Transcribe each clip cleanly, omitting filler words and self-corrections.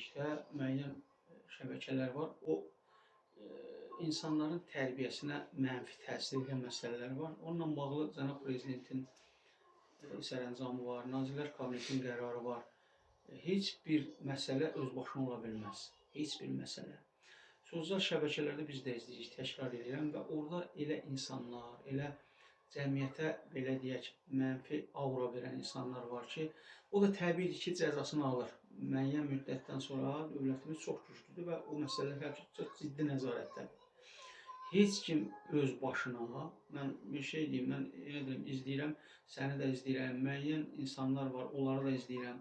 dedikdə müəyyən şəbəkələr var. O insanların tərbiyəsinə mənfi təsir edən məsələlər var. Onunla bağlı cənab prezidentin sərəncamı var, Nazirlər Kabinetinin qərarı var. Heç bir məsələ öz başına ola bilməz. Heç bir məsələ. Sosial şəbəkələrdə biz də izləyirik, təkrar edirəm və orada elə insanlar, elə cəmiyyətə, belə deyək, mənfi aura verən insanlar var ki, o da təbiidir ki, cəzasını alır. Müəyyən müddətdən sonra dövlətimiz çox güclüdür və o məsələlər çox ciddi nəzarətdədir. Heç kim öz başına, mən bir şey deyim, mən izləyirəm, səni də izləyirəm, müəyyən insanlar var, onları da izləyirəm.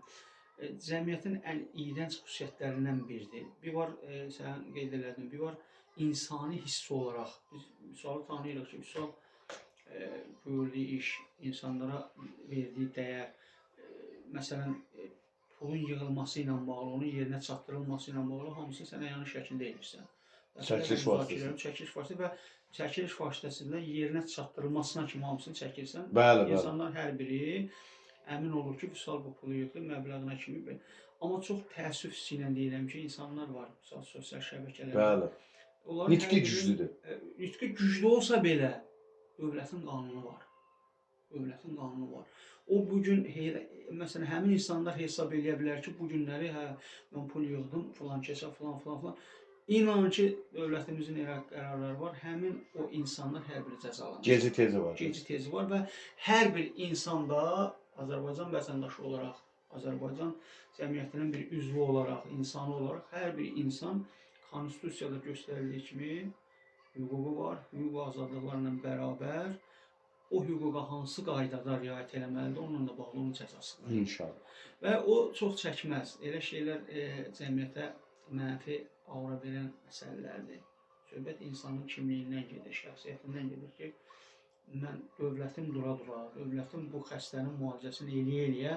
Cəmiyyətin ən iyrənc xüsusiyyətlərindən biridir. Bir var, sən qeyd elədin, bir var insani hiss olaraq. Biz misalı tanıyırıq ki, misal gördüyü iş, insanlara verdiyi dəyər, məsələn, pulun yığılması ilə bağlı, onun yerinə çatdırılması ilə bağlı hamısını sən əyani şəkildə edirsən. Çəkiliş vasitəsilə və çəkiliş vasitəsilə yerinə çatdırılmasına kimi hamısını çəkirsən. Bəli, İnsanlar hər biri əmin olur ki, vüsal bu pulu yığdı, məbləğinə kimi. Amma çox təəssüf hissi ilə deyirəm ki, insanlar var, sosial şəbəkələrdə. Bəli. Nitqi güclüdür. Nitqi güclü olsa belə, dövlətin qanunu var. Dövlətin qanunu var. O bugün, məsələn, həmin insanlar hesab edə bilər ki, bu günləri, mən pul yığdım, filan kəsə, filan. İnan ki, dövlətimizin qərarları var, həmin o insanlar hər biri cəzalanır. Geci tezi var. Geci tezi var və hər bir insan da Azərbaycan vətəndaşı olaraq, Azərbaycan cəmiyyətinin bir üzvü olaraq, insanı olaraq hər bir insan konstitusiyada göstərildiyi kimi hüququ var, hüquq və azadlıqlarla bərabər o hüquqa hansı qaydada riayət eləməlidir, onunla da bağlı onun cəzası var. İnşallah. Və o çox çəkməz. Elə şeylər cəmiyyətə mənfi aura verən məsələlərdir. Söhbət insanın kimliyindən gedir, şəxsiyyətindən gedir ki, mən dövlətim dura-dura, dövlətim bu xəstənin müalicəsini eləyə-eləyə,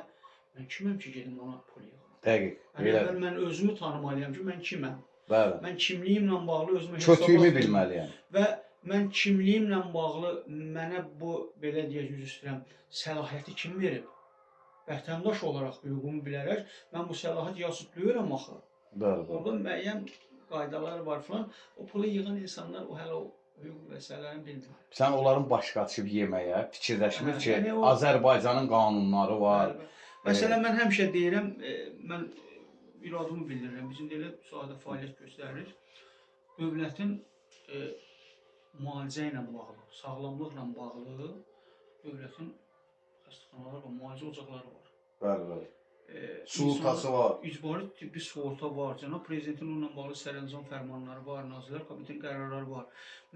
mən kiməm ki, gedim ona pul yığım? Dəqiq. Mən özümü tanımalıyam ki, mən kiməm? Bəli. Mən kimliyimlə bağlı özümə hesab kötüyümü bilməliyəm. Və mən kimliyimlə bağlı mənə bu, belə deyək, yüz üstürəm, səlahiyyəti kim verib? Vətəndaş olaraq hüququmu bilərək, mən bu səlahiyyət yasıtlayıram axı. Bəli. Orada müəyyən qaydalar var falan. O pulu yığan insanlar o hələ o hüquq məsələlərini bilmir. Sən onların başqa açıb yeməyə fikirləşmir ki, Azərbaycanın qanunları var. Məsələn, mən həmişə deyirəm, mən iradımı bildirirəm. Bizim də elə sahədə fəaliyyət göstəririk. Dövlətin müalicə ilə bağlı, sağlamlıqla bağlı dövlətin xəstəxanaları var, müalicə ocaqları var. Bəli. Sığortası var. İcbari tibbi sığorta var. Cənab prezidentin onunla bağlı sərəncam fərmanları var, Nazirlər Kabinetinin qərarları var.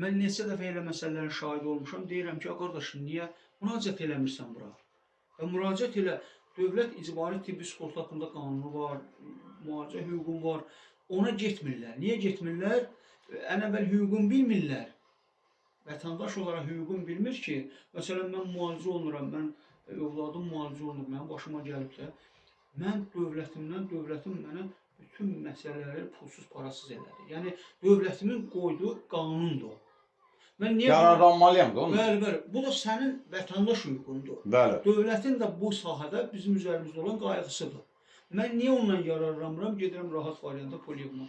Mən neçə dəfə elə məsələlərin şahidi olmuşam. Deyirəm ki, qardaşım, niyə müraciət eləmirsən bura? Və müraciət elə, dövlət icbari tibbi sığorta haqqında qanunu var, müalicə hüququ var. Ona getmirlər. Niyə getmirlər? Ən əvvəl hüququnu bilmirlər. Vətəndaş olaraq hüququnu bilmir ki, məsələn, mən müalicə olunuram, mən övladım müalicə olunur, mənim başıma gəlib də. Mən dövlətimdən, dövlətim mənə bütün məsələləri pulsuz, parasız elədi. Yəni, dövlətimin qoyduğu qanundur. Yararlanmalıyam da onu. Bəli. Bu da sənin vətəndaş hüququndur. Bəli. Dövlətin də bu sahədə bizim üzərimizdə olan qayğısıdır. Mən niyə ondan yararlanmıram, gedirəm rahat variantda pul yığma.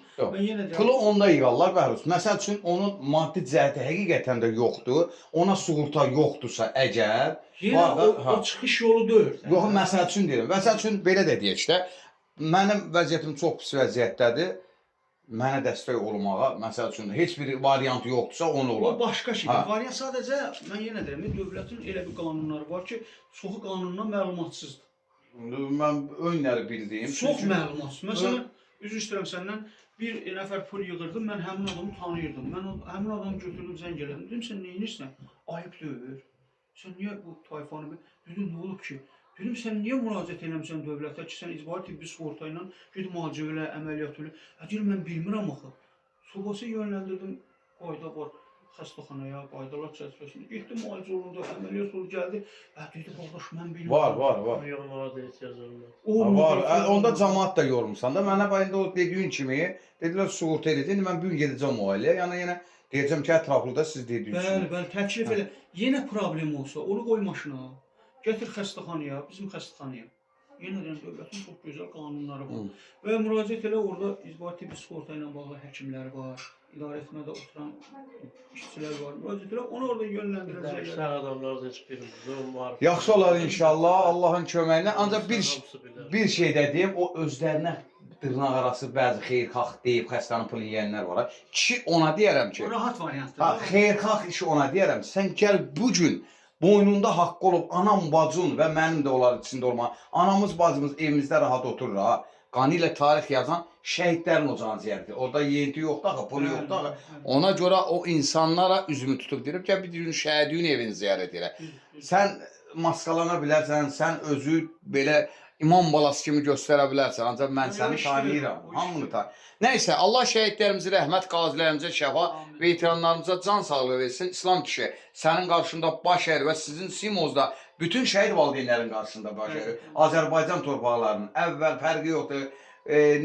Pulu onda yığarlar Bəhruz. Məsəl üçün, onun maddi cəhəti həqiqətən də yoxdur. Ona sığorta yoxdursa əgər... Yenə o çıxış yolu deyil. Yox, məsəl üçün deyirəm. Məsəl üçün, belə də deyək də, mənim vəziyyətim çox pis vəziyyətdədir. Mənə dəstək olmağa, məsəl üçün, heç bir variant yoxdursa, onu olar. O başqa şeydir. Variant sadəcə, mən yenə deyirəm, dövlətin elə bir qanunları var ki, çoxu qanundan məlumatsızdır. Mən önləri bildiyim... Çox məlumatsız. Məsələn, üzr istəyirəm səndən, bir nəfər pul yığırdım, mən həmin adamı tanıyırdım. Mən həmin adamı götürdüm, zəng elədim. Dedim, sən neyinirsən? Ayıb deyir. Sən niyə bu tayfanı... Dedim, nə olub ki? Dedim, sən niyə müraciət eləmirsən dövlətə ki, sən icbari tibbi sığorta ilə ged müalicə elə, əməliyyat elə. Deyir, mən bilmirəm axı. Sobası yönləndirdim, qayda var. Xəstəxanaya, qaydalar çərçivəsində getdim, müalicə olundu, əməliyyat oldu, gəldi. Dedi, qardaş, mən bilmirəm. Var. Yığmağa da ehtiyac olmaz. Var. Onda cəmaat da yormuşsan da. Mənə bayında o dediyin kimi, dedilər, sığorta edəcək, mən bugün gedəcəm müalicəyə. Yəni, yenə deyəcəm ki, ətraflıda siz dediyiniz kimi. Bəli, təklif elə. Yenə problem olsa, onu qoy maşına. Gətir xəstəxanaya, bizim xəstəxanaya. Yenə deyirəm, dövlətin çox gözəl qanunları var. Və müraciət elə orada İcbari tibbi sığorta ilə bağlı həkimlər var, idarəetmədə oturan işçilər var. Müraciət elə onu orada yönləndirəcəklər. İşlər adamlar da heç birimiz var. Yaxşı olar inşallah Allahın köməyi ilə. Ancaq bir şey də deyim, o özlərinə dırnaq arası bəzi xeyirxah deyib xəstənin pulu yeyənlər var. Kişi ona deyərəm ki, O rahat variantdır. ha, xeyirxah işi ona deyərəm. Sən gəl bu gün boynunda haqqı olub anam, bacın və mənim də onlar içində olma. Anamız, bacımız evimizdə rahat oturur ha. Qanı ilə tarix yazan şəhidlərin ocağını ziyarət edir. Orada yeyinti yoxdur axı, pulu yoxdur axı. Ona görə o insanlara üzümü tutub deyirəm ki, bir gün şəhidin evini ziyarət elə. Sən maskalana bilərsən, sən özü belə imam balası kimi göstərə bilərsən. Ancaq mən səni tanıyıram. Hamını tanıyıram. Nəysə, Allah şəhidlərimizə rəhmət, qazilərimizə şəfa, veteranlarımıza can sağlığı versin. İslam kişi, sənin qarşında baş əyir və sizin Simozda bütün şəhid valideynlərin qarşısında baş əyir. Azərbaycan torpaqlarının əvvəl fərqi yoxdur.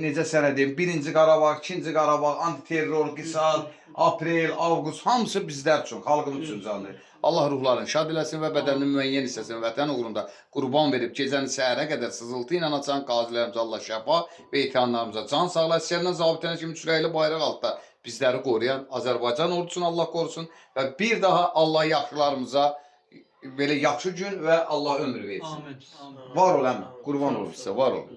Necə sənə deyim, 1-ci Qarabağ, 2-ci Qarabağ, antiterror, qisas, aprel, avqust, hamısı bizlər üçün, xalqımız üçün canlıdır. Allah ruhlarını şad eləsin və bədəninin müəyyən hissəsini vətən uğrunda qurban verib gecəni səhərə qədər sızıltı ilə açan qazilərimizə Allah şəfa və etiyanlarımıza can sağla. Əsgərdən zabitənə kimi sürəyli bayraq altda bizləri qoruyan Azərbaycan ordusunu Allah qorusun və bir daha Allah yaxşılarımıza belə yaxşı gün və Allah ömür versin. Amin. Var ol əmi, qurban olub sizə, var ol.